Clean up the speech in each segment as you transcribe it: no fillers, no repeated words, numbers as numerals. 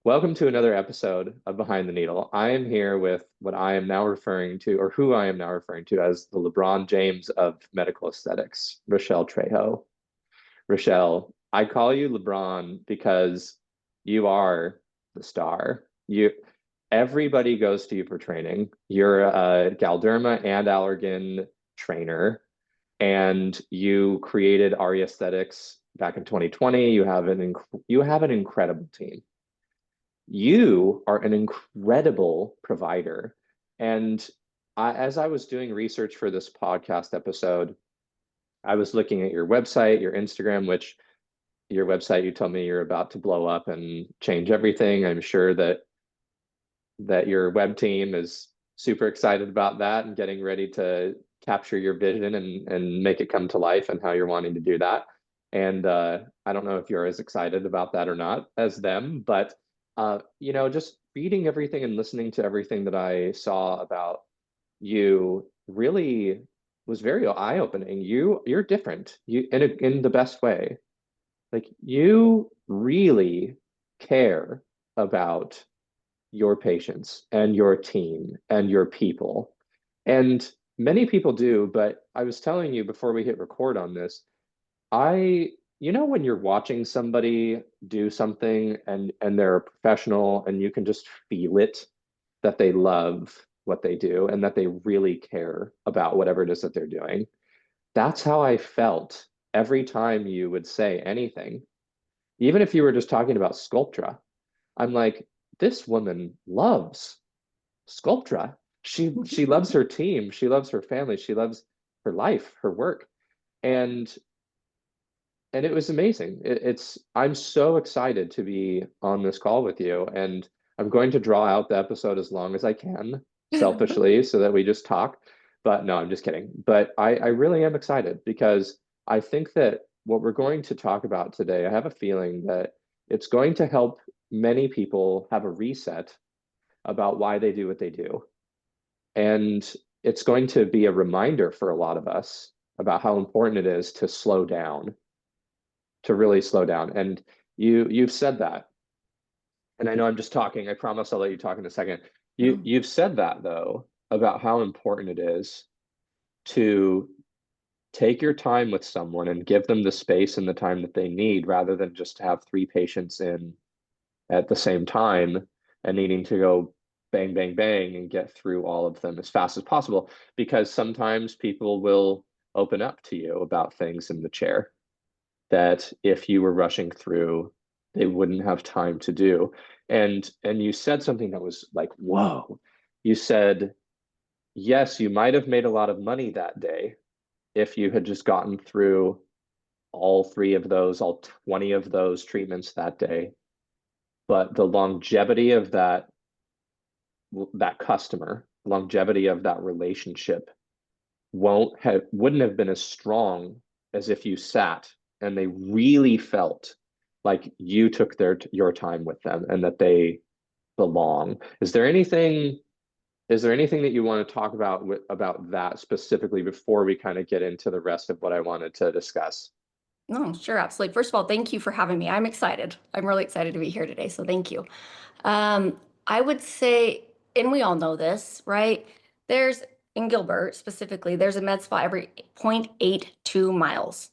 Welcome to another episode of Behind the Needle. I am here with what I am now referring to, or who I am now referring to as the LeBron James of medical aesthetics, Rechelle Trejo. Rechelle, I call you LeBron because you are the star. Everybody goes to you for training. You're a Galderma and Allergan trainer, and you created Auri Aesthetics back in 2020. You have an incredible team. You are an incredible provider. And as I was doing research for this podcast episode, I was looking at your website, your Instagram, which your website, you told me you're about to blow up and change everything. I'm sure that your web team is super excited about that and getting ready to capture your vision and make it come to life and how you're wanting to do that. And I don't know if you're as excited about that or not as them, but just reading everything and listening to everything that I saw about you really was very eye-opening. You're different. You in the best way. Like you really care about your patients and your team and your people. And many people do, but I was telling you before we hit record on this, when you're watching somebody do something and they're a professional and you can just feel it that they love what they do and that they really care about whatever it is that they're doing. That's how I felt every time you would say anything. Even if you were just talking about Sculptra, I'm like, this woman loves Sculptra. She loves her team, she loves her family, she loves her life, her work. And it was amazing. I'm so excited to be on this call with you, and I'm going to draw out the episode as long as I can, selfishly, so that we just talk. But no, I'm just kidding. But I really am excited because I think that what we're going to talk about today, I have a feeling that it's going to help many people have a reset about why they do what they do. And it's going to be a reminder for a lot of us about how important it is to slow down, to really slow down. And you've said that. And I know I'm just talking. I promise I'll let you talk in a second. No. You've said that though about how important it is to take your time with someone and give them the space and the time that they need rather than just have three patients in at the same time and needing to go bang, bang, bang and get through all of them as fast as possible. Because sometimes people will open up to you about things in the chair that if you were rushing through, they wouldn't have time to do. And you said something that was like, whoa. You said, yes, you might have made a lot of money that day if you had just gotten through all three of those, all 20 of those treatments that day. But the longevity of that customer, longevity of that relationship wouldn't have been as strong as if you sat and they really felt like you took your time with them and that they belong. Is there anything that you want to talk about about that specifically before we kind of get into the rest of what I wanted to discuss? No, sure, absolutely. First of all, thank you for having me. I'm excited. I'm really excited to be here today, so thank you. Um, I would say, and we all know this, right? There's in Gilbert specifically, there's a med spa every 0.82 miles.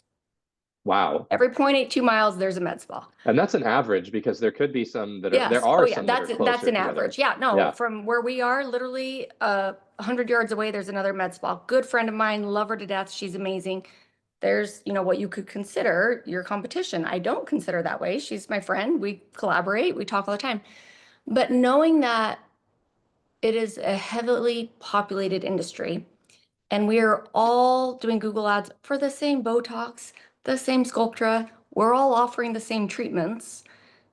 Wow. Every 0.82 miles, there's a med spa. And that's an average because there could be some that are there Yes. Oh, are yeah. some that are That's closer an together. average. Yeah. No, Yeah. from where we are, literally 100 yards away, there's another med spa. Good friend of mine, love her to death. She's amazing. There's, what you could consider your competition. I don't consider that way. She's my friend. We collaborate, we talk all the time. But knowing that it is a heavily populated industry and we are all doing Google ads for the same Botox, the same Sculptra, we're all offering the same treatments.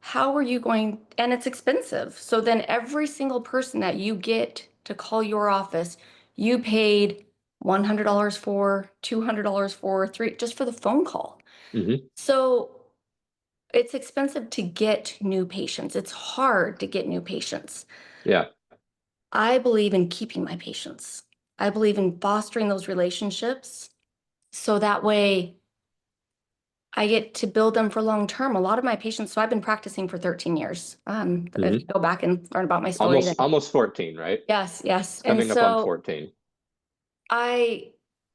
How are you going? And it's expensive. So then every single person that you get to call your office, you paid $100 for, $200 for, three, just for the phone call. Hmm. So it's expensive to get new patients. It's hard to get new patients. Yeah. I believe in keeping my patients. I believe in fostering those relationships so that way I get to build them for long term. A lot of my patients, so I've been practicing for 13 years. If you Hmm. go back and learn about my story, then Almost 14, right? yes, yes. It's And coming up on so 14. I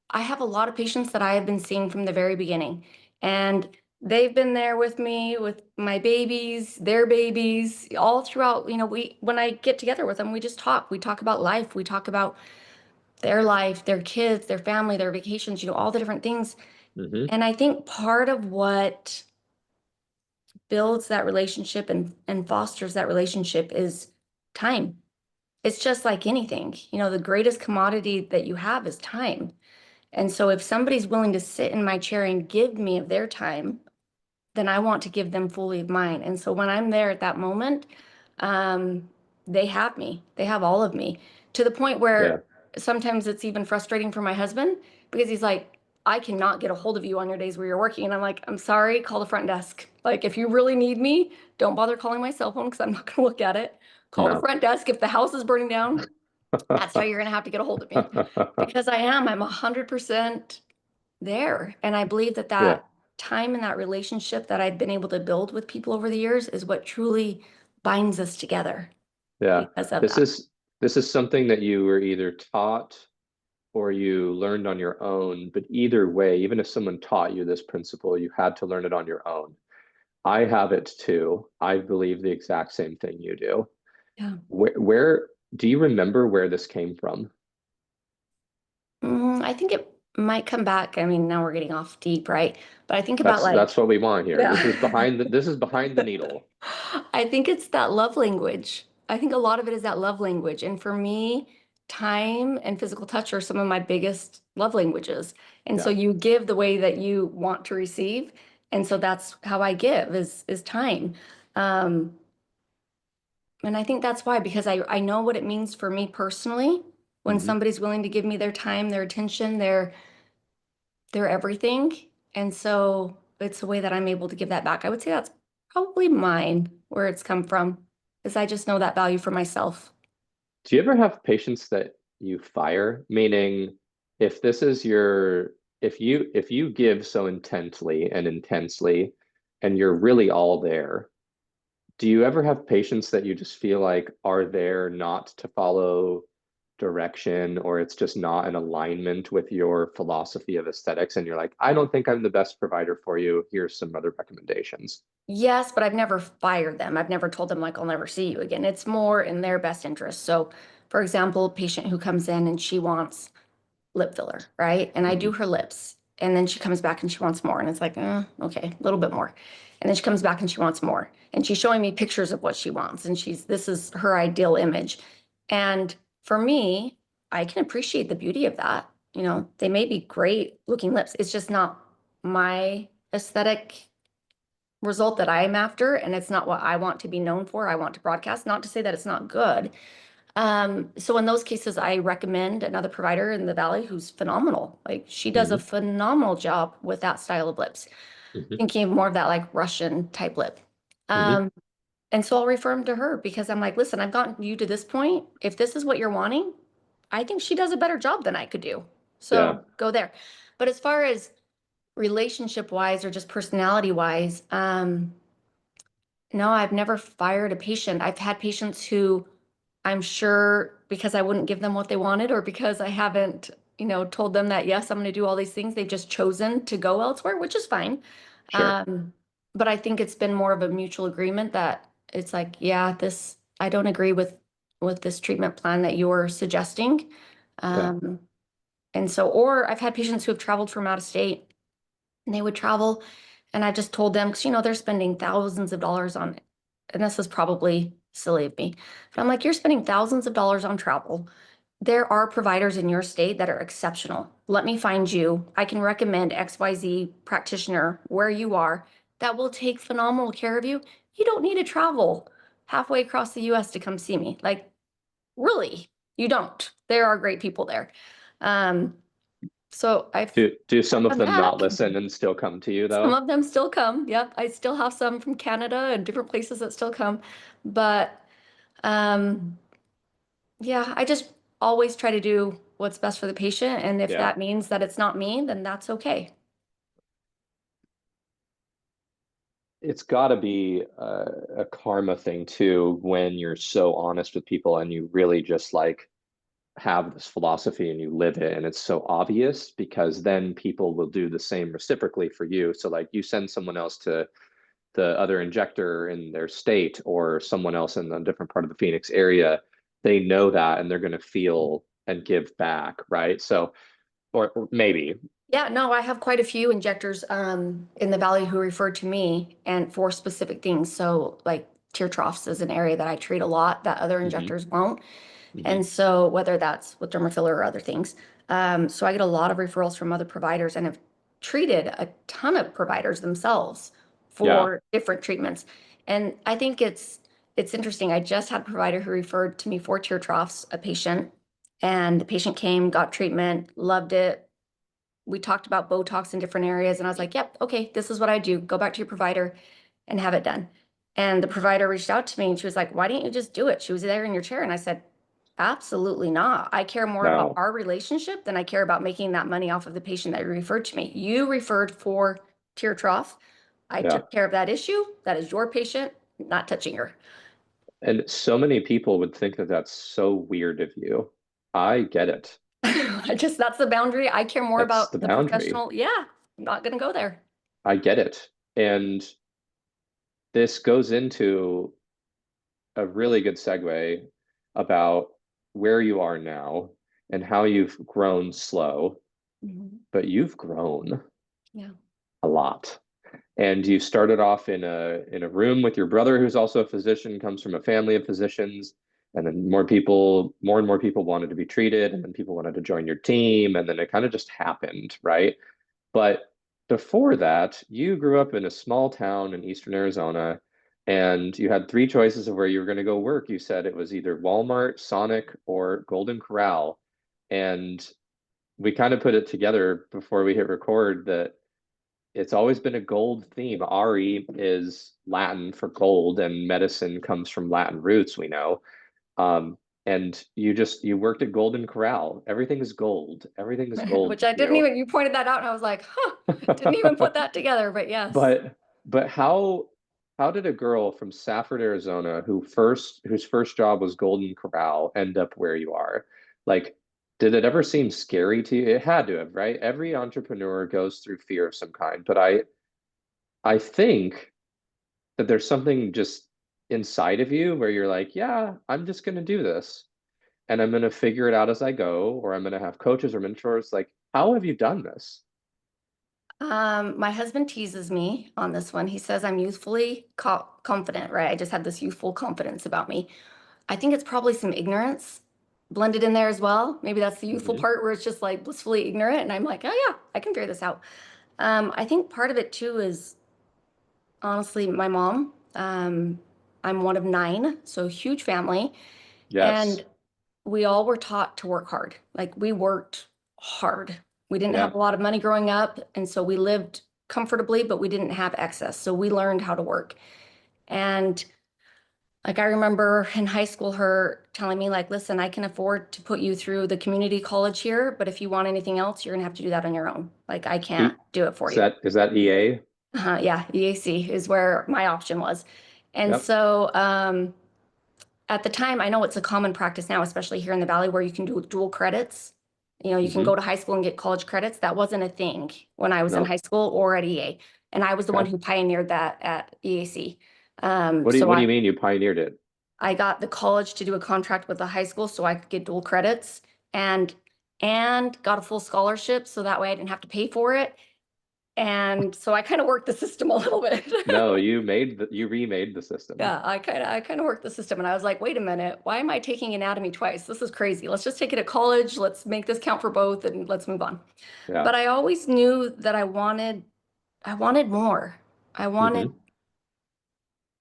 I have a lot of patients that I have been seeing from the very beginning, and they've been there with me with my babies, their babies, all throughout. We when I get together with them, we just talk. We talk about life. We talk about their life, their kids, their family, their vacations, all the different things. Hmm. And I think part of what builds that relationship and fosters that relationship is time. It's just like anything. The greatest commodity that you have is time. And so if somebody's willing to sit in my chair and give me of their time, then I want to give them fully of mine. And so when I'm there at that moment, um, they have me. They have all of me to the point Yeah. where sometimes it's even frustrating for my husband because he's like, I cannot get a hold of you on your days where you're working. And I'm like, I'm sorry, call the front desk. Like, if you really need me, don't bother calling my cell phone because I'm not going to look at it. Call the No. front desk. If the house is burning down, that's how you're going to have to get a hold of me because I'm 100% there. And I believe that Yeah. that time and that relationship that I've been able to build with people over the years is what truly binds us together Yeah. because of This that. is this is something that you were either taught or you learned on your own, but either way, even if someone taught you this principle, you had to learn it on your own. I have it too. I believe the exact same thing you do. Yeah. Where do you remember where this came from? I think it might come back. I mean, now we're getting off deep, right? But I think about That's like, what we want here. yeah. This is behind the needle. I think it's that love language. I think a lot of it is that love language. And for me, time and physical touch are some of my biggest love languages. And so Yeah. you give the way that you want to receive. And so that's how I give is time. Um, and I think that's why, because I know what it means for me personally when Hmm. somebody's willing to give me their time, their attention, their everything. And so it's a way that I'm able to give that back. I would say that's probably mine, where it's come from, is I just know that value for myself. Do you ever have patients that you fire? Meaning, if this is your, if you give so intently and intensely, and you're really all there, do you ever have patients that you just feel like are there not to follow direction, or it's just not in alignment with your philosophy of aesthetics, and you're like, I don't think I'm the best provider for you. Here's some other recommendations. Yes, but I've never fired them. I've never told them like I'll never see you again. It's more in their best interest. So, for example, a patient who comes in and she wants lip filler, right? And I Hmm. do her lips. And then she comes back and she wants more. And it's like, okay, a little bit more. And then she comes back and she wants more. And she's showing me pictures of what she wants. And this is her ideal image. And for me, I can appreciate the beauty of that. They may be great looking lips. It's just not my aesthetic result that I am after. And it's not what I want to be known for. I want to broadcast, not to say that it's not good. So in those cases, I recommend another provider in the Valley who's phenomenal. Like she does a Hmm. phenomenal job with that style of lips. Hmm. Thinking of more of that like Russian type lip. Hmm. Um, and so I'll refer him to her because I'm like, listen, I've gotten you to this point. If this is what you're wanting, I think she does a better job than I could do. Yeah. So go there. But as far as relationship wise or just personality wise, no, I've never fired a patient. I've had patients who I'm sure because I wouldn't give them what they wanted or because I haven't, told them that, yes, I'm going to do all these things. They've just chosen to go elsewhere, which is fine. Sure. But I think it's been more of a mutual agreement that it's like, yeah, I don't agree with this treatment plan that you're suggesting. Yeah. Um, and so, or I've had patients who have traveled from out of state and they would travel. And I just told them, because, they're spending thousands of dollars on it. And this is probably silly of me. But I'm like, you're spending thousands of dollars on travel. There are providers in your state that are exceptional. Let me find you. I can recommend XYZ practitioner where you are that will take phenomenal care of you. You don't need to travel halfway across the US to come see me. Like, really, you don't. There are great people there. Um, so Do some of done them that. not listen and still come to you Some though? of them still come. Yep. I still have some from Canada and different places that still come. But um, yeah, I just always try to do what's best for the patient. And if Yeah. that means that it's not me, then that's okay. it's got to be a karma thing too when you're so honest with people and you really just like have this philosophy and you live it and it's so obvious because then people will do the same reciprocally for you. So like you send someone else to the other injector in their state or someone else in a different part of the Phoenix area, they know that and they're going to feel and give back, right? So, or maybe. Yeah, no, I have quite a few injectors in the valley who refer to me and for specific things. So like tear troughs is an area that I treat a lot that other Hmm. injectors won't. Hmm. And so whether that's with dermafiller or other things. So I get a lot of referrals from other providers and have treated a ton of providers themselves Yeah. for different treatments. And I think it's interesting. I just had a provider who referred to me for tear troughs, a patient, and the patient came, got treatment, loved it. We talked about Botox in different areas, and I was like, yep, okay, this is what I do. Go back to your provider and have it done. And the provider reached out to me and she was like, why didn't you just do it? She was there in your chair. And I said, absolutely not. I care more about No. our relationship than I care about making that money off of the patient that you referred to me. You referred for tear trough. I Yeah. took care of that issue. That is your patient, not touching her. And so many people would think that that's so weird of you. I get it. That's the boundary. I care more That's the about the boundary. professional. Yeah, I'm not going to go there. I get it. And this goes into a really good segue about where you are now and how you've grown slow, Mhm. but you've grown Yeah. a lot. And you started off in a room with your brother who's also a physician, comes from a family of physicians, and then more and more people wanted to be treated, and then people wanted to join your team, and then it kind of just happened, right? But before that, you grew up in a small town in eastern Arizona, and you had three choices of where you were going to go work. You said it was either Walmart, Sonic, or Golden Corral. And we kind of put it together before we hit record that it's always been a gold theme. Auri is Latin for gold, and medicine comes from Latin roots, we know. Um, and you worked at Golden Corral. Everything is gold. Everything is gold Which with I didn't you. even, you pointed that out and I was like, huh, didn't even put that together, but yes. But how did a girl from Safford, Arizona, whose first job was Golden Corral, end up where you are? Like, did it ever seem scary to you? It had to have, right? Every entrepreneur goes through fear of some kind, but I think that there's something just inside of you where you're like, yeah, I'm just gonna do this and I'm gonna figure it out as I go, or I'm gonna have coaches or mentors. Like, how have you done this? My husband teases me on this one. He says I'm youthfully confident, right? I just have this youthful confidence about me. I think it's probably some ignorance blended in there as well. Maybe that's the youthful Hmm. part where it's just like blissfully ignorant. And I'm like, oh yeah, I can figure this out. I think part of it too is honestly my mom. I'm one of nine, so huge family. Yes. And we all were taught to work hard. Like we worked hard. We didn't have Yeah. a lot of money growing up, and so we lived comfortably, but we didn't have excess. So we learned how to work. And like I remember in high school her telling me like, "Listen, I can afford to put you through the community college here, but if you want anything else, you're going to have to do that on your own. Like I can't E do it for is you." that EA? Yeah, EAC is where my option was. And Yep. so at the time, I know it's a common practice now, especially here in the Valley, where you can do dual credits. You know, you can go Hmm. to high school and get college credits. That wasn't a thing when I was in No. high school or at EA. And I was the one Okay. who pioneered that at EAC. What do you mean you pioneered it? I got the college to do a contract with the high school so I could get dual credits and and got a full scholarship so that way I didn't have to pay for it. And so I kind of worked the system a little bit. No, you remade the system. Yeah, I kind of worked the system and I was like, wait a minute, why am I taking anatomy twice? This is crazy. Let's just take it at college. Let's make this count for both and let's move on. Yeah. But I always knew that I wanted more. I wanted Hmm.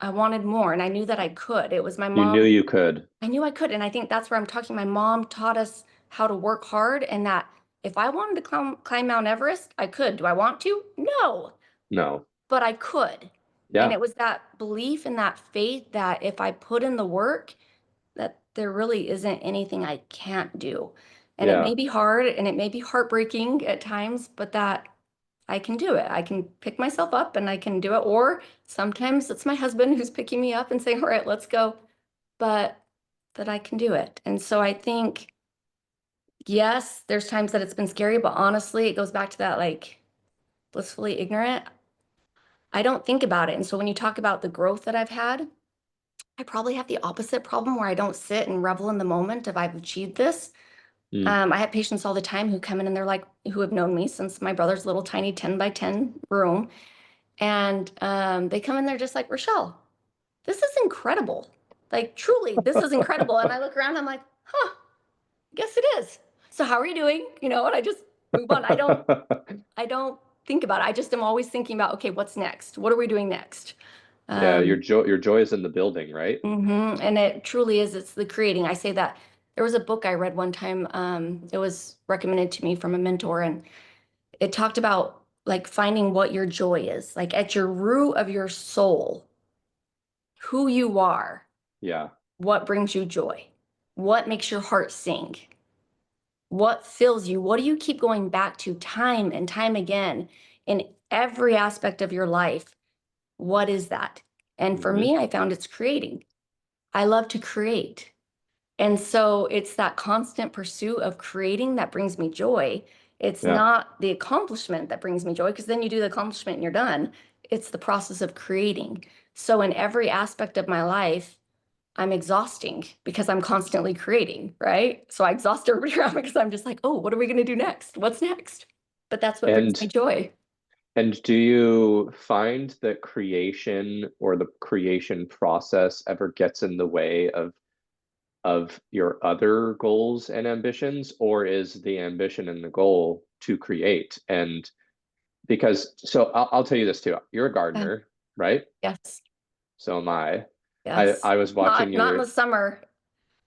I wanted more and I knew that I could. It was my You knew mom. you could. I knew I could and I think that's where I'm talking. My mom taught us how to work hard and that if I wanted to climb Mount Everest, I could. Do I want to? No, No. but I could. And Yeah. it was that belief and that faith that if I put in the work, that there really isn't anything I can't do. And it Yeah. may be hard and it may be heartbreaking at times, but that I can do it. I can pick myself up and I can do it. Or sometimes it's my husband who's picking me up and saying, all right, let's go. But that I can do it. And so I think, yes, there's times that it's been scary, but honestly, it goes back to that like blissfully ignorant. I don't think about it. And so when you talk about the growth that I've had, I probably have the opposite problem where I don't sit and revel in the moment of I've achieved this. Mm, I have patients all the time who come in and they're like, who have known me since my brother's little tiny 10 by 10 room. And they come in, they're just like, Rechelle, this is incredible. Like, truly, this is incredible. And I look around, I'm like, huh, I guess it is. So how are you doing? And I just move on. I don't think about it. I just am always thinking about, okay, what's next? What are we doing next? yeah, Um, your joy is in the building, right? and it truly is, it's the creating. I say that there was a book I read one time. It was recommended to me from a mentor, and it talked about like finding what your joy is, like at your root of your soul, who you are, Yeah. what brings you joy, what makes your heart sing, what fills you, what do you keep going back to time and time again in every aspect of your life? What is that? And for Hmm. me, I found it's creating. I love to create. And so it's that constant pursuit of creating that brings me joy. It's Yeah. not the accomplishment that brings me joy, because then you do the accomplishment and you're done. It's the process of creating. So in every aspect of my life, I'm exhausting because I'm constantly creating, right? So I exhaust everybody around me because I'm just like, oh, what are we going to do next? What's next? But that's what brings And me joy. and do you find that creation or the creation process ever gets in the way of your other goals and ambitions, or is the ambition and the goal to create? And because so I'll tell you this too. You're a Yeah. gardener, right? Yes. So am I. I Yes. I was watching Not in the your summer.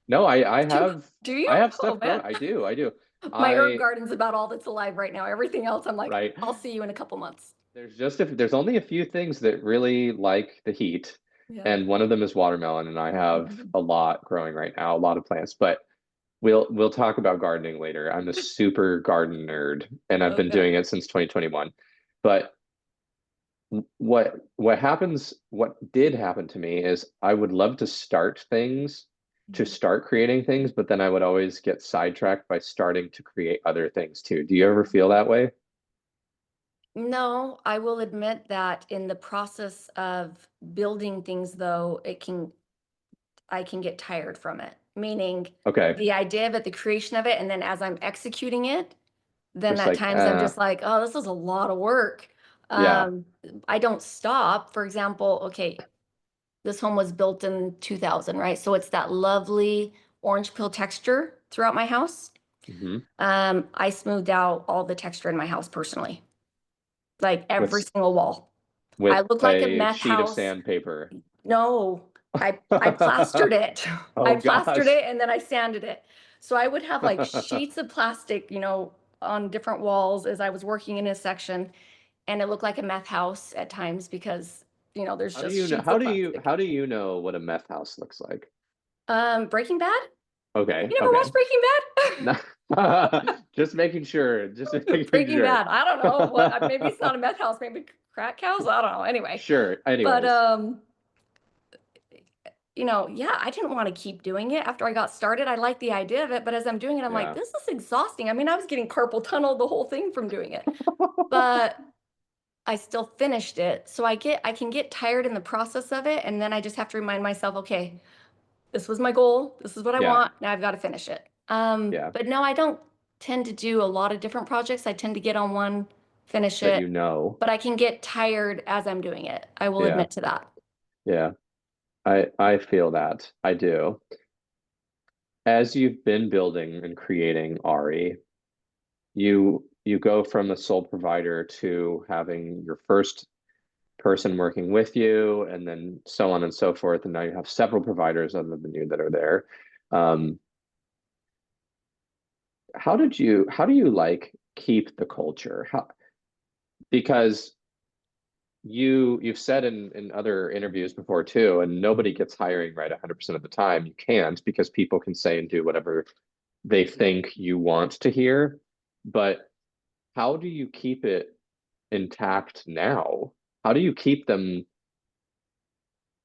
no, Do do I you? have Oh stuff growing. man. I do. I do. My herb I garden's about all that's alive right now. Everything else, I'm like, right. I'll see you in a couple months. There's only a few things that really like the heat, Yeah. and one of them is watermelon, and I have Mhm. a lot growing right now, a lot of plants. But we'll talk about gardening later. I'm a super garden nerd, and I've been Okay. doing it since 2021. But what did happen to me is I would love to start things, to Mhm. start creating things, but then I would always get sidetracked by starting to create other things too. Do you ever feel that way? No, I will admit that in the process of building things, though, I can get tired from it. Meaning Okay, the idea of it, the creation of it, and then as I'm executing it, then just at like times I'm just like, oh, this is a lot of work. yeah. Um, I don't stop. For example, okay, this home was built in 2000, right? So it's that lovely orange peel texture throughout my house. Hmm. I smoothed out all the texture in my house personally, like every with single wall. with I look like a a meth sheet of house. sandpaper. No, I plastered it. I Oh plastered gosh. it and then I sanded it. So I would have like sheets of plastic, on different walls as I was working in a section, and it looked like a meth house at times because, there's How do just you know sheets of plastic. how do you know what a meth house looks like? Breaking Bad? Okay, You never okay. watched Breaking No. Just making sure. Just Bad? making Breaking sure. Bad. I don't know what. Maybe it's not a meth house. Maybe crack house. I don't know. Anyway, Sure. but Anyways, yeah, I didn't want to keep doing it after I got started. I like the idea of it, but as I'm doing it, I'm like, yeah. this is exhausting. I mean, I was getting carpal tunnel the whole thing from doing it, but I still finished it. So I can get tired in the process of it, and then I just have to remind myself, okay, this was my goal. This is what I Yeah. want. Now I've got to finish it. Yeah. But no, I don't tend to do a lot of different projects. I tend to get on one, finish That it, you know. but I can get tired as I'm doing it. I will Yeah. admit to that. Yeah. I feel that. I do. As you've been building and creating Ari, you go from a sole provider to having your first person working with you, and then so on and so forth. And now you have several providers other than you that are there. Um, how do you like keep the culture? Because you've said in other interviews before too, and nobody gets hiring right 100% of the time. You can't, because people can say and do whatever they think you want to hear. But how do you keep it intact now? How do you keep them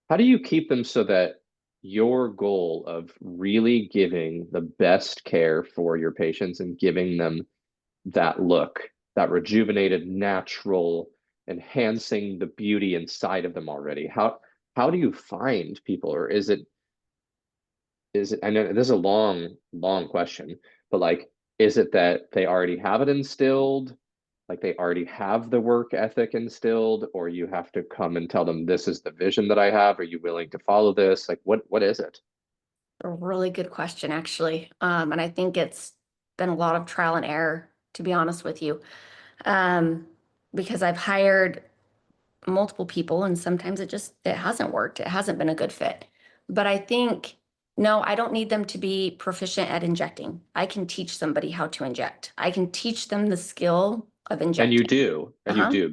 how do you keep them so that your goal of really giving the best care for your patients and giving them that look, that rejuvenated, natural, enhancing the beauty inside of them already? How do you find people, or is it, I know this is a long question, but like, is it that they already have it instilled? Like they already have the work ethic instilled, or you have to come and tell them this is the vision that I have. Are you willing to follow this? Like what is it? A really good question, actually. And I think it's been a lot of trial and error, to be honest with you. Um, because I've hired multiple people and sometimes it hasn't worked. It hasn't been a good fit. But I think, no, I don't need them to be proficient at injecting. I can teach somebody how to inject. I can teach them the skill of injecting. And you do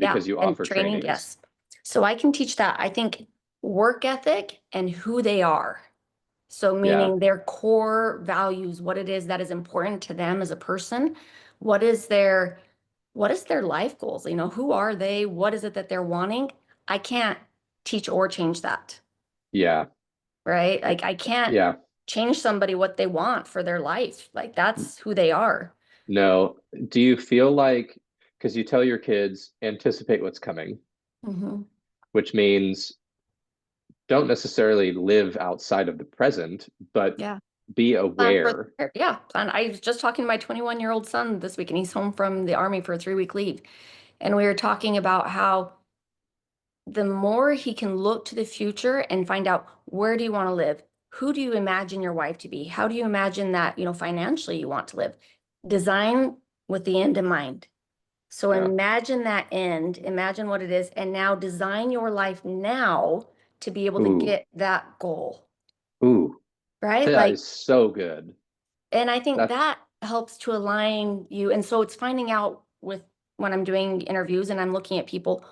Yeah. because you And offer training, trainings. yes. So I can teach that. I think work ethic and who they are. So Yeah, meaning their core values, what it is that is important to them as a person, what is their what is their life goals? You know, who are they? What is it that they're wanting? I can't teach or change that, yeah, right? Like I can't yeah. change somebody what they want for their life. Like that's who they are. No. Do you feel like, because you tell your kids anticipate what's coming, Hmm. which means don't necessarily live outside of the present, but Yeah. be Plan for, aware. yeah. And I was just talking to my 21-year-old son this week, and he's home from the army for a 3-week leave. And we were talking about how the more he can look to the future and find out, where do you want to live? Who do you imagine your wife to be? How do you imagine that, financially you want to live? Design with the end in mind. So Yeah. imagine that end, imagine what it is, and now design your life now to be able to Ooh, get that goal, ooh, right? that Like, is so good. and I think That, that helps to align you. And so it's finding out with when I'm doing interviews and I'm looking at people,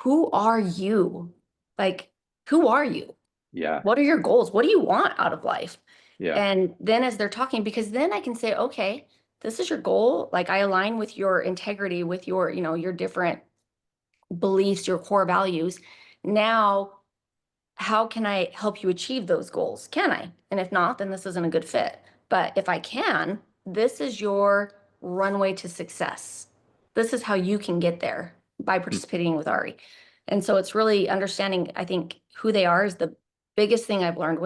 who are you? Like, who are you? yeah, What are your goals? What do you want out of life? yeah. And then as they're talking, because then I can say, okay, this is your goal. Like I align with your integrity, with your, your different beliefs, your core values. Now, how can I help you achieve those goals? Can I? And if not, then this isn't a good fit. But if I can, this is your runway to success. This is how you can get there by Hmm. participating with Ari. And so it's really understanding, I think, who they are is the biggest thing I've learned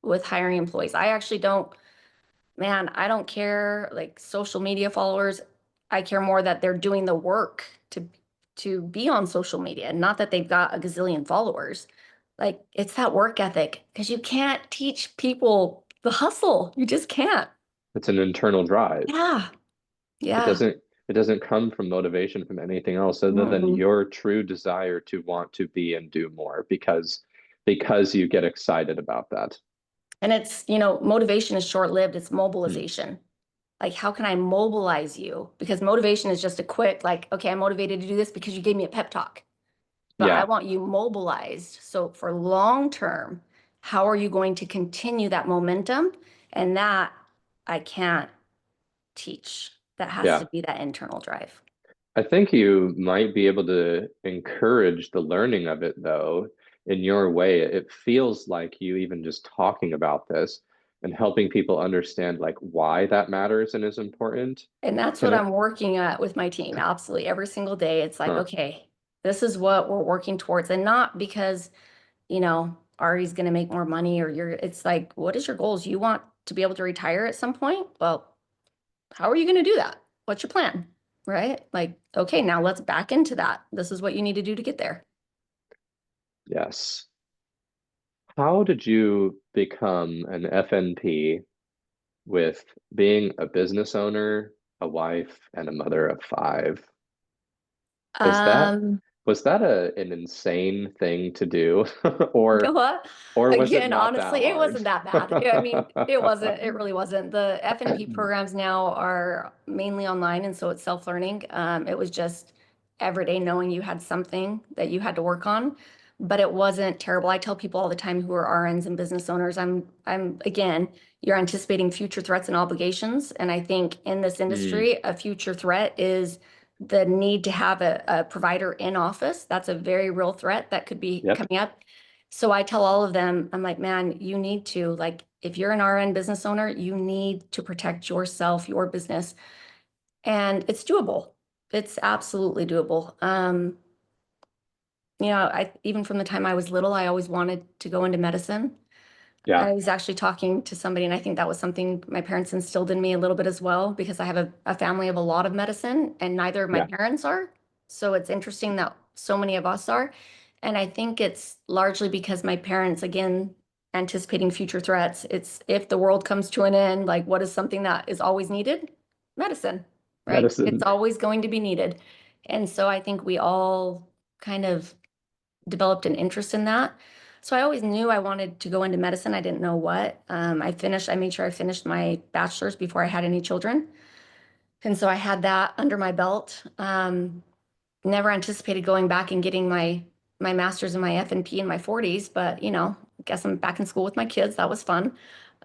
with hiring employees. I actually don't, man, I don't care like social media followers. I care more that they're doing the work to be on social media, not that they've got a gazillion followers. Like it's that work ethic because you can't teach people the hustle. You just can't. It's an internal drive. Yeah. It Yeah. doesn't it doesn't come from motivation from anything else other than Mm-mm. your true desire to want to be and do more because you get excited about that. And it's, motivation is short-lived. It's Hmm. mobilization. Like, how can I mobilize you? Because motivation is just a quick, like, okay, I'm motivated to do this because you gave me a pep talk. But I Yeah, want you mobilized. So for long term, how are you going to continue that momentum? And that I can't teach. That has to yeah. be that internal drive. I think you might be able to encourage the learning of it though in your way. It feels like you even just talking about this and helping people understand like why that matters and is important. And that's Can what it, I'm working at with my team. Absolutely. Every single day, it's like, huh, okay, this is what we're working towards. And not because, Ari's going to make more money or it's like, what is your goals? You want to be able to retire at some point? Well, how are you going to do that? What's your plan? Right? Like, okay, now let's back into that. This is what you need to do to get there. yes. How did you become an FNP with being a business owner, a wife, and a mother of five? Was that Um, was that an insane thing to do? you know Or what? or was it Again, not that honestly, it hard? wasn't that bad. I mean, it wasn't, it really wasn't. The F&P programs now are mainly online, and so it's self-learning. It was just every day knowing you had something that you had to work on, but it wasn't terrible. I tell people all the time who are RNs and business owners, I'm again, you're anticipating future threats and obligations. And I think in this Mm, industry, a future threat is the need to have a provider in office. That's a very real threat that could be Yep. coming up. So I tell all of them, I'm like, man, you need to, like, if you're an RN business owner, you need to protect yourself, your business. And it's doable. It's absolutely doable. I even from the time I was little, I always wanted to go into medicine. Yeah. I was actually talking to somebody, and I think that was something my parents instilled in me a little bit as well, because I have a family of a lot of medicine, and neither of my Yeah. parents are. So it's interesting that so many of us are. And I think it's largely because my parents, again, anticipating future threats. It's if the world comes to an end, like what is something that is always needed? Medicine, right? It's Medicine. always going to be needed. And so I think we all kind of developed an interest in that. So I always knew I wanted to go into medicine. I didn't know what. I made sure I finished my bachelor's before I had any children. And so I had that under my belt. Never anticipated going back and getting my master's and my F&P in my 40s, but I guess I'm back in school with my kids. That was fun.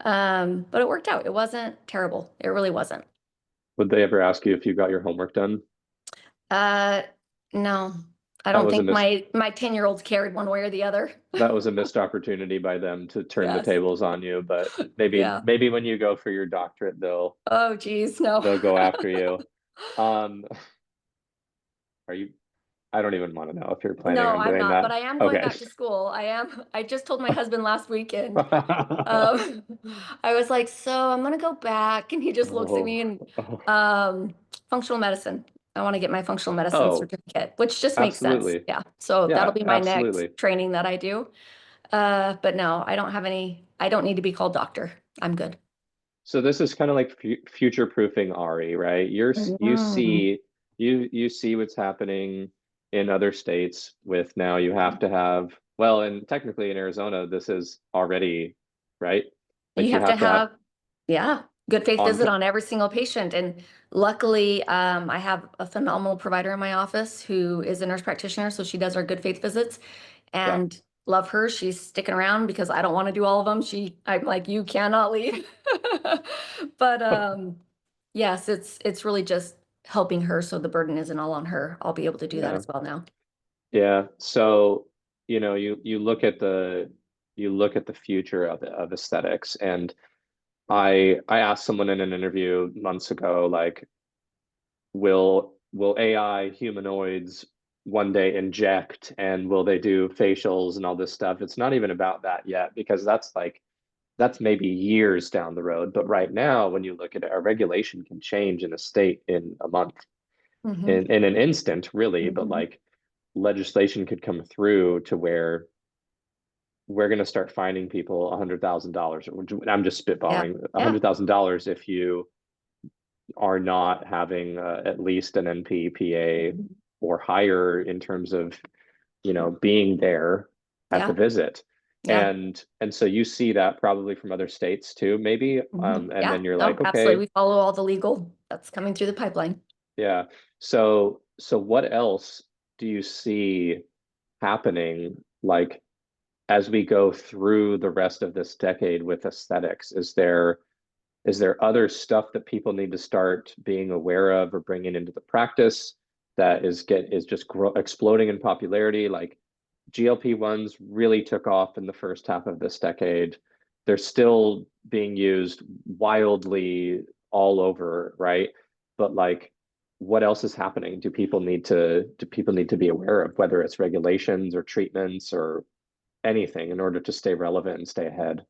But it worked out. It wasn't terrible. It really wasn't. Would they ever ask you if you got your homework done? Uh, no, I That don't was a think missed my 10-year-olds cared one way or the other. that was a missed opportunity by them to turn the Yes. tables on you, but maybe Yeah. maybe when you go for your doctorate, Oh, geez, no. they'll go after you. Um, are you I don't even want to know if you're planning No, on I'm doing not, but that. I am going Okay. back to school. I just told my husband last weekend. Um, I was like, so I'm gonna go back, and he just looks at Oh, me and oh, functional medicine. I want to get my functional medicine oh, certificate, which just makes sense. absolutely. Yeah. So that'll Yeah, be my next absolutely. training that I do. But no, I don't need to be called doctor. I'm good. So this is kind of like future proofing Ari, right? You Mm. see you see what's happening in other states with now you have to have well, and technically in Arizona this is already right. You Like you have to have to have have, yeah, good faith on visit on every single patient. And luckily, I have a phenomenal provider in my office who is a nurse practitioner. So she does our good faith visits, yeah and love her. She's sticking around because I don't want to do all of them. I'm like, you cannot leave. But yes, it's really just helping her. So the burden isn't all on her. I'll be able to do that yeah as well now. yeah. So you look at the future of aesthetics, and I asked someone in an interview months ago like will AI humanoids one day inject and will they do facials and all this stuff? It's not even about that yet because that's maybe years down the road. But right now, when you look at it, a regulation can change in a state in a month, Hmm. in an instant, really. But Hmm. like legislation could come through to where we're going to start fining people $100,000. I'm just Yeah. spitballing Yeah. $100,000 if you are not having at least an NPPA Mhm. or higher in terms of being there at the Yeah. visit. Yeah. And so you see that probably from other states too, maybe. Mhm. And Yeah. then you're No, like, absolutely. okay, We follow all the legal that's coming through the pipeline. yeah. So what else do you see happening like as we go through the rest of this decade with aesthetics? Is there other stuff that people need to start being aware of or bringing into the practice that is just exploding in popularity? Like GLP-1s really took off in the first half of this decade. They're still being used wildly all over, right? But like, what else is happening? Do people need to be aware of whether it's regulations or treatments or anything in order to stay relevant and stay ahead?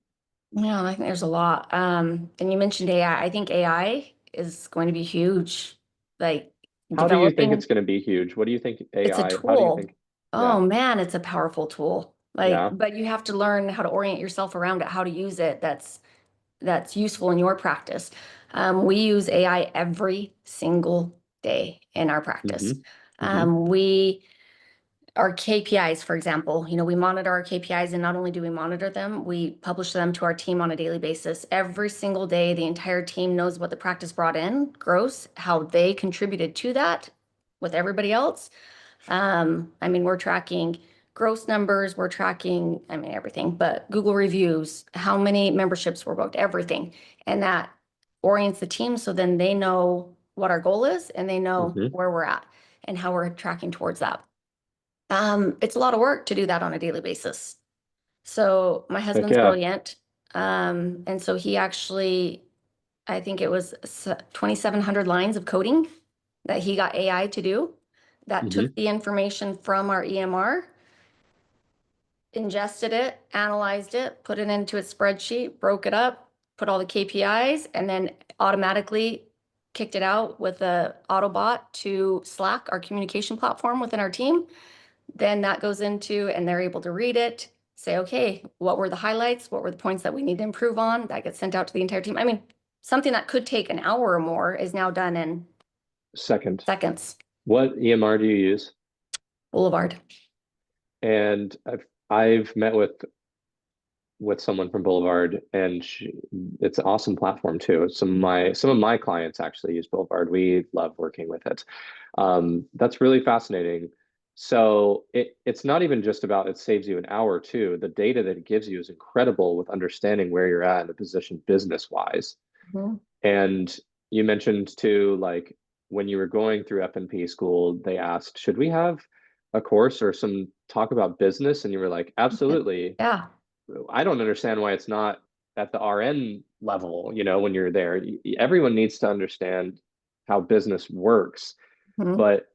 Yeah, I think there's a lot. And you mentioned AI. I think AI is going to be huge. Like How do you think developing, it's going to be huge? What do you think it's a How do you tool. think? Oh Yeah. man, it's a powerful tool. Like, Yeah. but you have to learn how to orient yourself around it, how to use it. That's useful in your practice. We use AI every single day in our practice. Hmm. Hmm. We our KPIs, for example, we monitor our KPIs, and not only do we monitor them, we publish them to our team on a daily basis. Every single day, the entire team knows what the practice brought in, gross, how they contributed to that with everybody else. I mean, we're tracking gross numbers, we're tracking, I mean, everything, but Google reviews, how many memberships were booked, everything. And that orients the team so then they know what our goal is and they know Hmm. where we're at and how we're tracking towards that. It's a lot of work to do that on a daily basis. So my Heck husband's yeah. brilliant. And so he actually, I think it was 2,700 lines of coding that he got AI to do that took Hmm. the information from our EMR, ingested it, analyzed it, put it into a spreadsheet, broke it up, put all the KPIs, and then automatically kicked it out with a Autobot to Slack, our communication platform within our team. Then that goes into, and they're able to read it, say, okay, what were the highlights? What were the points that we need to improve on? That gets sent out to the entire team. I mean, something that could take an hour or more is now done in Second, seconds. what EMR do you use? Boulevard. And I've met with someone from Boulevard, and it's an awesome platform too. Some of my clients actually use Boulevard. We love working with it. That's really fascinating. So it's not even just about it saves you an hour too. The data that it gives you is incredible with understanding where you're at in a position business wise. Mhm. And you mentioned too, like when you were going through F&P school, they asked, should we have a course or some talk about business? And you were like, absolutely. Yeah. I don't understand why it's not at the RN level, when you're there. Everyone needs to understand how business works, Mhm. but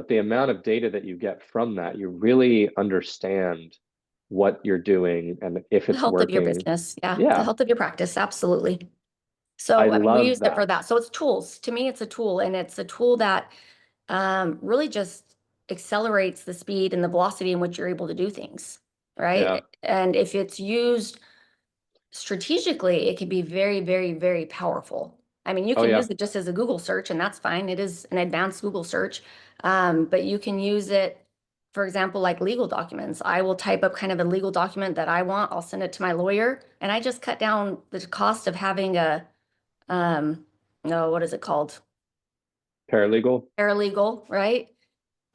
the amount of data that you get from that, you really understand what you're doing and if The it's health of your working. business. Yeah. The Yeah, health of your practice. Absolutely. I So, I mean, we love use it for that. that. So it's tools. To me, it's a tool, and it's a tool that really just accelerates the speed and the velocity in which you're able to do things, Yeah. right? And if it's used strategically, it can be very, very, very powerful. I mean, you Oh can yeah. use it just as a Google search, and that's fine. It is an advanced Google search. But you can use it, for example, like legal documents. I will type up kind of a legal document that I want. I'll send it to my lawyer, and I just cut down the cost of having a, no, what is it called? Paralegal. Paralegal, right?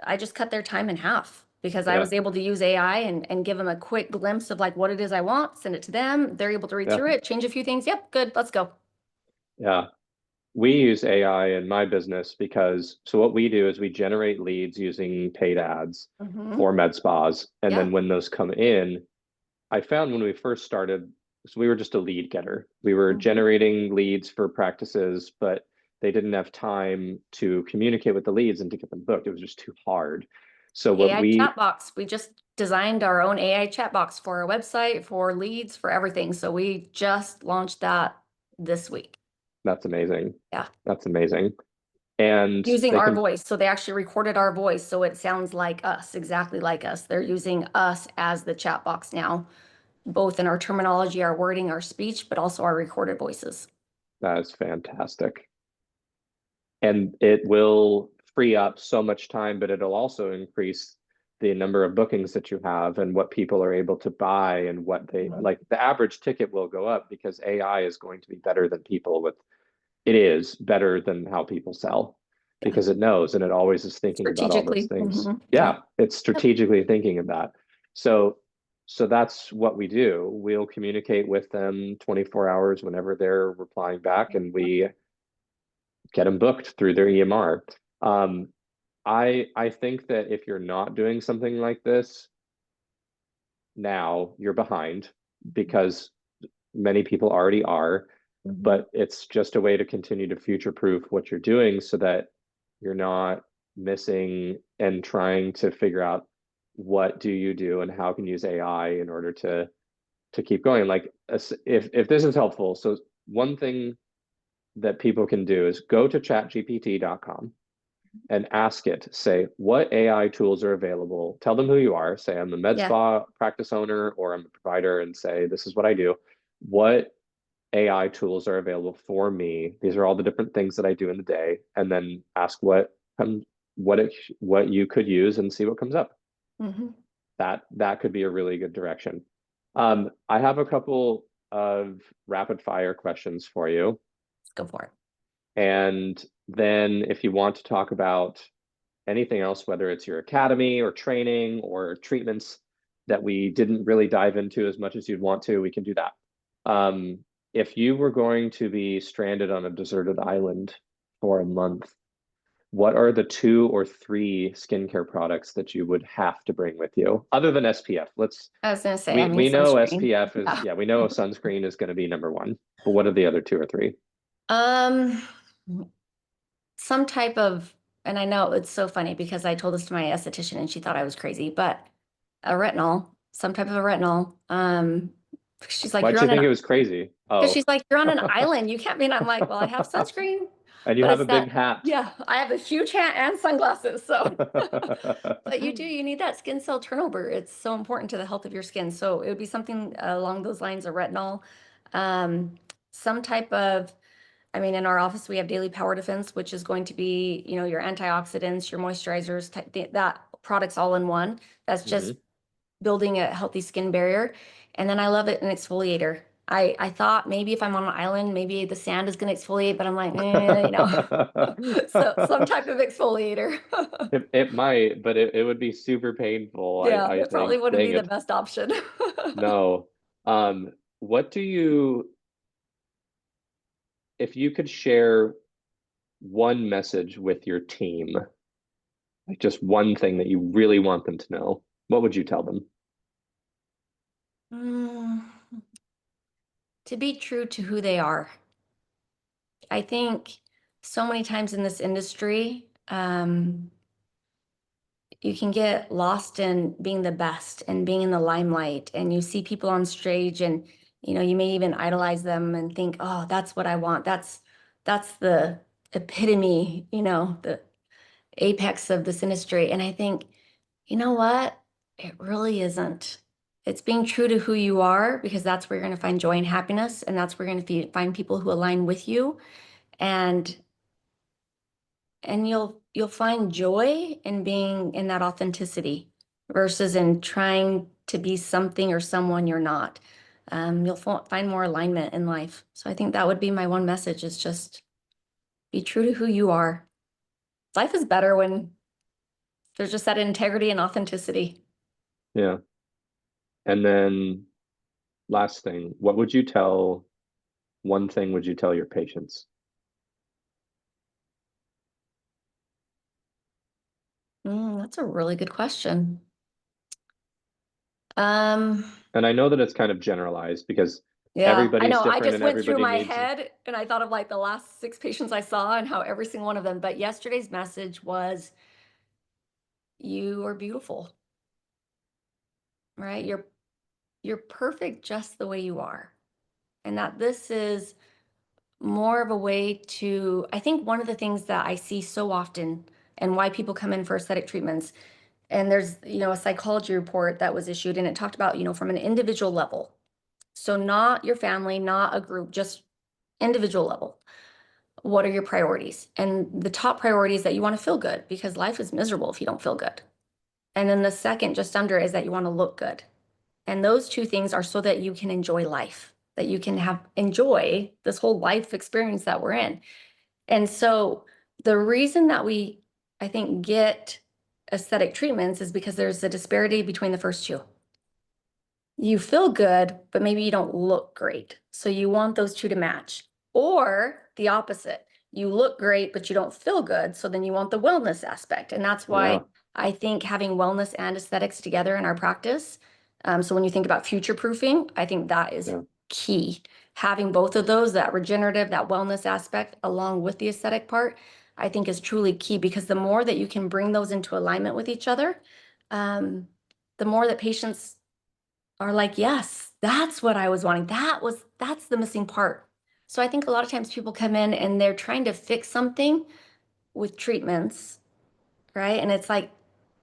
I just cut their time in half because I Yeah. was able to use AI and give them a quick glimpse of like what it is I want, send it to them. They're able to read Yeah. through it, change a few things. Yep, good, let's go. Yeah. We use AI in my business because so what we do is we generate leads using paid ads Hmm. for med spas. And Yeah. then when those come in, I found when we first started, so we were just a lead getter. We were Hmm. generating leads for practices, but they didn't have time to communicate with the leads and to get them booked. It was just too hard. So what AI we chat box. We just designed our own AI chat box for our website, for leads, for everything. So we just launched that this week. That's amazing. Yeah. That's amazing. And Using they our can voice. So they actually recorded our voice. So it sounds like us, exactly like us. They're using us as the chat box now, both in our terminology, our wording, our speech, but also our recorded voices. that is fantastic. And it will free up so much time, but it'll also increase the number of bookings that you have and what people are able to buy and what they Mhm. like. The average ticket will go up because AI is going to be better than people with it is better than how people sell Yeah. because it knows and it always is thinking about all those Strategically. things. Yeah. Yeah, it's Yep. strategically thinking of that. So that's what we do. We'll communicate with them 24 hours whenever they're replying back and we get them booked through their EMR. Um, I think that if you're not doing something like this now, you're behind because many people already are, Mhm. but it's just a way to continue to future proof what you're doing so that you're not missing and trying to figure out what do you do and how can you use AI in order to keep going. Like if this is helpful, so one thing that people can do is go to chatgpt.com and ask it, say, what AI tools are available? Tell them who you are. Say, I'm a med Yeah. spa practice owner or I'm a provider and say, this is what I do. What AI tools are available for me? These are all the different things that I do in the day. And then ask what you could use and see what comes up. Hmm. That could be a really good direction. I have a couple of rapid fire questions for you. Let's go for it. And then if you want to talk about anything else, whether it's your academy or training or treatments that we didn't really dive into as much as you'd want to, we can do that. If you were going to be stranded on a deserted island for a month. What are the 2 or 3 skincare products that you would have to bring with you, other than SPF? I was gonna say, I mean, We know sunscreen. SPF is, Yeah. yeah, we know sunscreen is going to be number one. But what are the other 2 or 3? Um, some type of, and I know it's so funny because I told this to my esthetician and she thought I was crazy, but a retinol, some type of a retinol. She's like, Why'd you're you on an, think it was crazy? because Oh. she's like, you're on an island. You can't be. And I'm like, well, I have sunscreen, And you but have it's a big that, hat. yeah, I have a huge hat and sunglasses. So, but you need that skin cell turnover. It's so important to the health of your skin. So it would be something along those lines of retinol, um, some type of, I mean, in our office, we have daily power defense, which is going to be, your antioxidants, your moisturizers, that products all in one. That's just Mhm. building a healthy skin barrier. And then I love it an exfoliator. I thought maybe if I'm on an island, maybe the sand is going to exfoliate, but I'm like, so some type of exfoliator. It might, but it would be super painful, Yeah, I it probably think. wouldn't Dang be the it. best option. No. What do you, if you could share one message with your team, like just one thing that you really want them to know, what would you tell them? Mm, to be true to who they are. I think so many times in this industry, you can get lost in being the best and being in the limelight, and you see people on stage and you may even idolize them and think, oh, that's what I want. That's the epitome, the apex of this industry. And I think, you know what? It really isn't. It's being true to who you are, because that's where you're going to find joy and happiness, and that's where you're going to find people who align with you. And you'll find joy in being in that authenticity versus in trying to be something or someone you're not. You'll find more alignment in life. So I think that would be my one message, is just be true to who you are. Life is better when there's just that integrity and authenticity. Yeah. And then last thing, one thing would you tell your patients? That's a really good question. Um, And I know that it's kind of generalized because yeah, I everybody's know. I different just and went through everybody my needs, head and I thought of like the last 6 patients I saw and how every single one of them, but yesterday's message was, you are beautiful, right? You're perfect just the way you are. And that this is more of a way to, I think one of the things that I see so often and why people come in for aesthetic treatments, and there's, a psychology report that was issued and it talked about, from an individual level. So not your family, not a group, just individual level. What are your priorities? And the top priority is that you want to feel good, because life is miserable if you don't feel good. And then the second, just under, is that you want to look good. And those two things are so that you can enjoy life, that you can enjoy this whole life experience that we're in. And so the reason that we, I think, get aesthetic treatments is because there's a disparity between the first two. You feel good, but maybe you don't look great. So you want those two to match. Or the opposite. You look great, but you don't feel good. So then you want the wellness aspect. And that's yeah, why I think having wellness and aesthetics together in our practice. So when you think about future proofing, I think that is yeah, key. Having both of those, that regenerative, that wellness aspect, along with the aesthetic part, I think is truly key, because the more that you can bring those into alignment with each other, the more that patients are like, yes, that's what I was wanting. That's the missing part. So I think a lot of times people come in and they're trying to fix something with treatments, right? And it's like,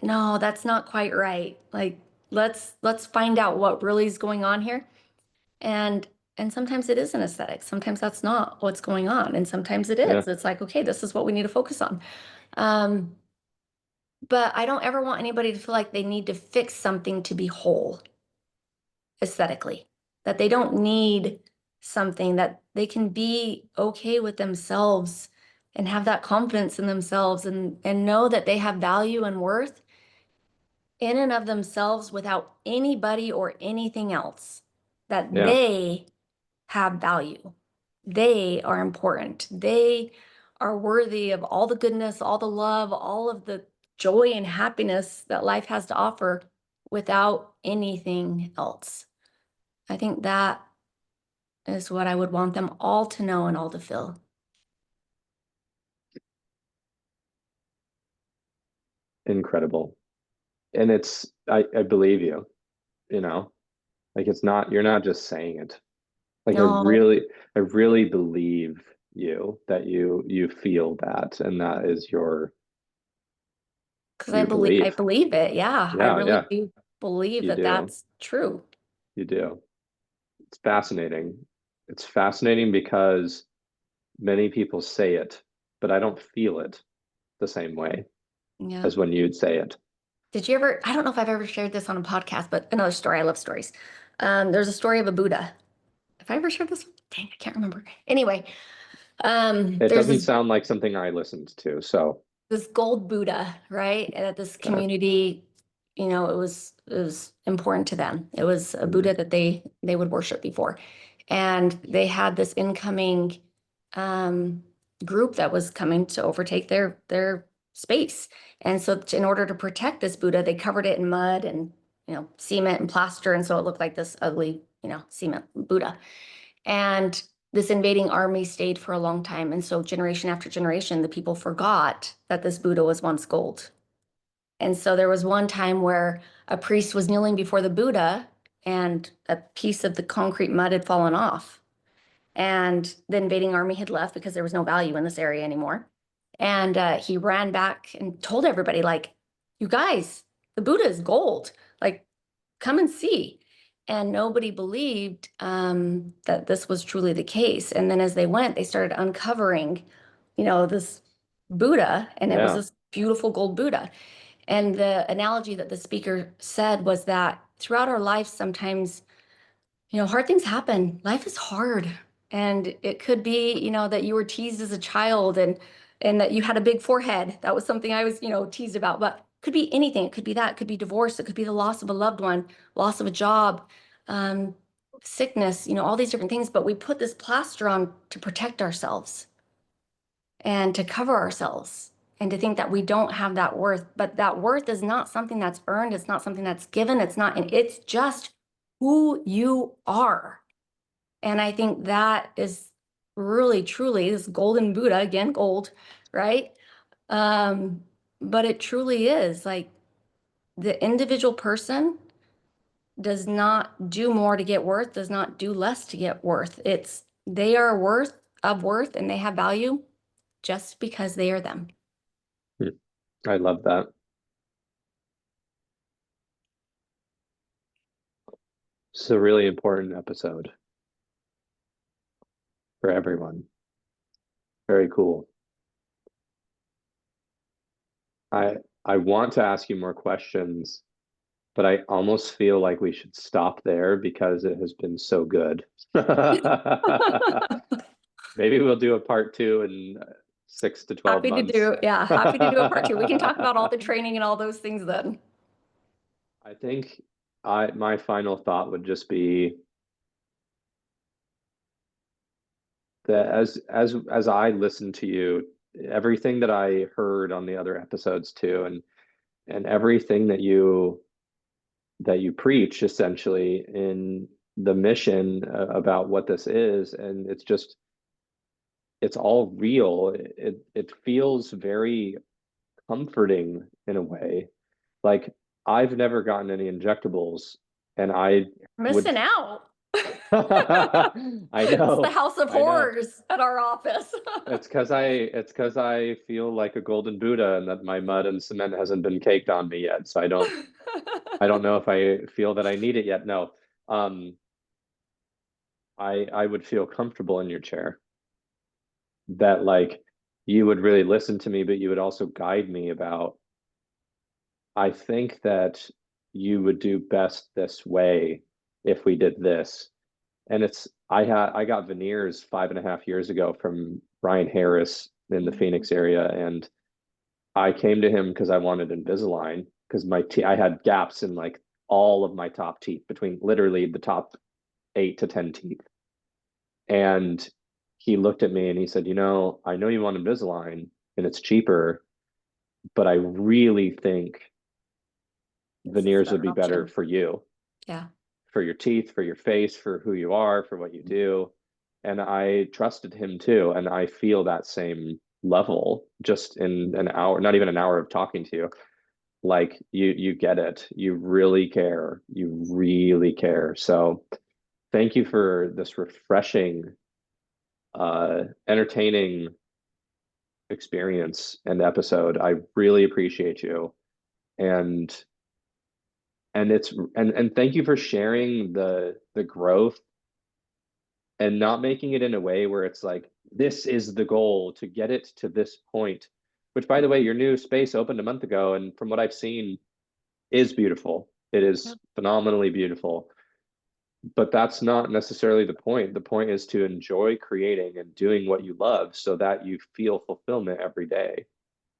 no, that's not quite right. Like, let's find out what really is going on here. And and sometimes it is an aesthetic. Sometimes that's not what's going on. And sometimes it yeah, is. It's like, okay, this is what we need to focus on. Um, but I don't ever want anybody to feel like they need to fix something to be whole aesthetically, that they don't need something, that they can be okay with themselves and have that confidence in themselves, and know that they have value and worth in and of themselves without anybody or anything else, that yeah, they have value. They are important. They are worthy of all the goodness, all the love, all of the joy and happiness that life has to offer without anything else. I think that is what I would want them all to know and all to feel. Incredible. And I believe you, you know, like it's not, you're not just saying it. Like No, I really believe you that you feel that, and that is because your I belief. believe it. Yeah, I Yeah, really yeah, do believe you that do. that's true. You do. It's fascinating. It's fascinating because many people say it, but I don't feel it the same way Yeah. as when you'd say it. Did you ever, I don't know if I've ever shared this on a podcast, but another story. I love stories. There's a story of a Buddha. Have I ever shared this one? Dang, I can't remember. Anyway, It there's doesn't this sound like something I listened to, so this gold Buddha, right? And at this uh, community, it was important to them. It was a mm, Buddha that they would worship before. And they had this incoming um group that was coming to overtake their space. And so in order to protect this Buddha, they covered it in mud and cement and plaster. And so it looked like this ugly, cement Buddha. And this invading army stayed for a long time. And so, generation after generation, the people forgot that this Buddha was once gold. And so, there was one time where a priest was kneeling before the Buddha and a piece of the concrete mud had fallen off. And the invading army had left because there was no value in this area anymore. And he ran back and told everybody, like, you guys, the Buddha is gold. Like, come and see. And nobody believed that this was truly the case. And then as they went, they started uncovering, this Buddha, and it was yeah, this beautiful gold Buddha. And the analogy that the speaker said was that throughout our life, sometimes hard things happen. Life is hard. And it could be, that you were teased as a child and that you had a big forehead. That was something I was, teased about. But it could be anything. It could be that. It could be divorce. It could be the loss of a loved one, loss of a job, um, sickness, all these different things. But we put this plaster on to protect ourselves and to cover ourselves and to think that we don't have that worth. But that worth is not something that's earned. It's not something that's given. It's not, and it's just who you are. And I think that is really, truly this golden Buddha, again, gold, right? Um, but it truly is like the individual person does not do more to get worth, does not do less to get worth. It's they are worth and they have value just because they are them. mm, I love that. It's a really important episode for everyone. Very cool. I I want to ask you more questions, but I almost feel like we should stop there because it has been so good. Maybe we'll do a part two in 6 to 12 months. Happy to do a part two. We can talk about all the training and all those things then. I think I my final thought would just be that as I listened to you, everything that I heard on the other episodes too, and everything that you preach essentially in the mission about what this is, and it's all real. It feels very comforting in a way. Like I've never gotten any injectables, and I would. Missing out. I It's the know, house of I know. horrors at our office. It's because I feel like a golden Buddha and that my mud and cement hasn't been caked on me yet. So I don't know if I feel that I need it yet. No. Um I would feel comfortable in your chair. That like you would really listen to me, but you would also guide me about I think that you would do best this way if we did this. And I got veneers 5.5 years ago from Brian Harris in the Phoenix area, and I came to him because I wanted Invisalign because I had gaps in like all of my top teeth between literally the top 8 to 10 teeth. And he looked at me and he said, I know you want Invisalign and it's cheaper, but I really think This is a veneers would better be better option. for you, Yeah. for your teeth, for your face, for who you are, for what you do. And I trusted him too. And I feel that same level just in an hour, not even an hour of talking to you. Like you get it. You really care. You really care. So thank you for this refreshing, entertaining experience and episode. I really appreciate you. And and thank you for sharing the growth and not making it in a way where it's like this is the goal to get it to this point, which by the way, your new space opened a month ago and from what I've seen is beautiful. It is Yep. phenomenally beautiful, but that's not necessarily the point. The point is to enjoy creating and doing what you love so that you feel fulfillment every day,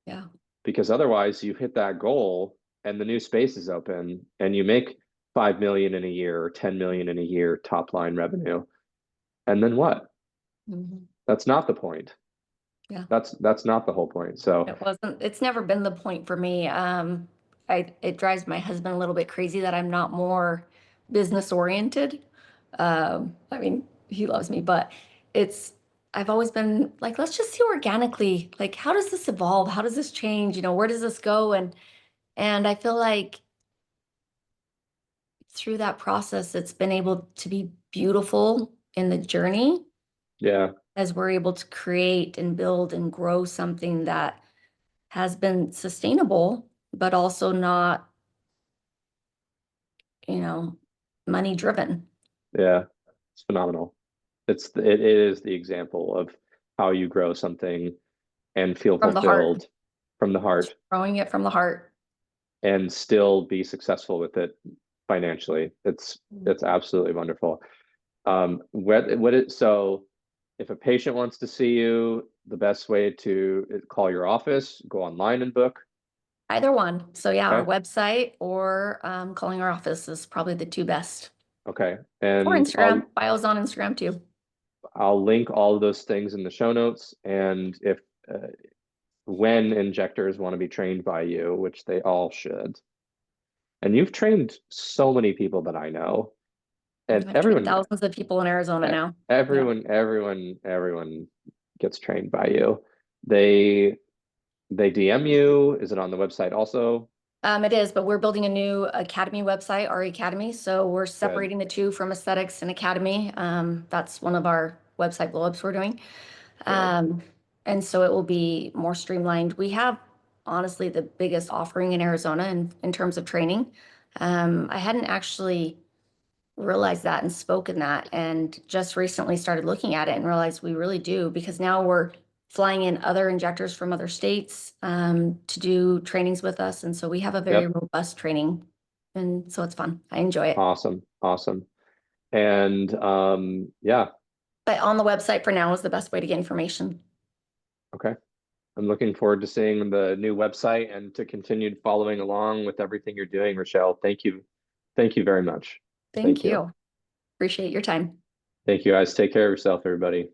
Yeah. because otherwise you hit that goal and the new space is open and you make 5 million in a year or 10 million in a year top line revenue, and then what? Mhm. That's not the point. Yeah. That's not the whole point. So It's never been the point for me. It drives my husband a little bit crazy that I'm not more business oriented. I mean, he loves me, but it's, I've always been like, let's just see organically, like, how does this evolve? How does this change? Where does this go? And I feel like through that process, it's been able to be beautiful in the journey yeah, as we're able to create and build and grow something that has been sustainable, but also not, you know, money driven yeah, it's phenomenal. It is the example of how you grow something and feel from the heart, fulfilled from the heart growing it from the heart. and still be successful with it financially. It's absolutely wonderful. So if a patient wants to see you, the best way to call your office, go online and book. Either one. So yeah, our Okay. website or calling our office is probably the two best. Okay. Or And Instagram. Bios on Instagram too. I'll link all of those things in the show notes. And if when injectors want to be trained by you, which they all should, and you've trained so many people that I know, and I've trained thousands of people in Arizona e- now. Yeah. everyone gets trained by you. They they DM you. Is it on the website also? It is, but we're building a new academy website, Auri Academy. So we're Good, separating the two from aesthetics and academy. That's one of our website blow-ups we're doing. good. Um, and so it will be more streamlined. We have honestly the biggest offering in Arizona in terms of training. I hadn't actually realized that and spoken that, and just recently started looking at it and realized we really do, because now we're flying in other injectors from other states to do trainings with us. And so we have a very Yep. robust training. And so it's fun. I enjoy it. Awesome. Awesome. And yeah, But on the website for now is the best way to get information. okay. I'm looking forward to seeing the new website and to continue following along with everything you're doing, Rechelle. Thank you. Thank you very much. Thank Thank you. you. Appreciate your time. Thank you, guys. Take care of yourself, everybody.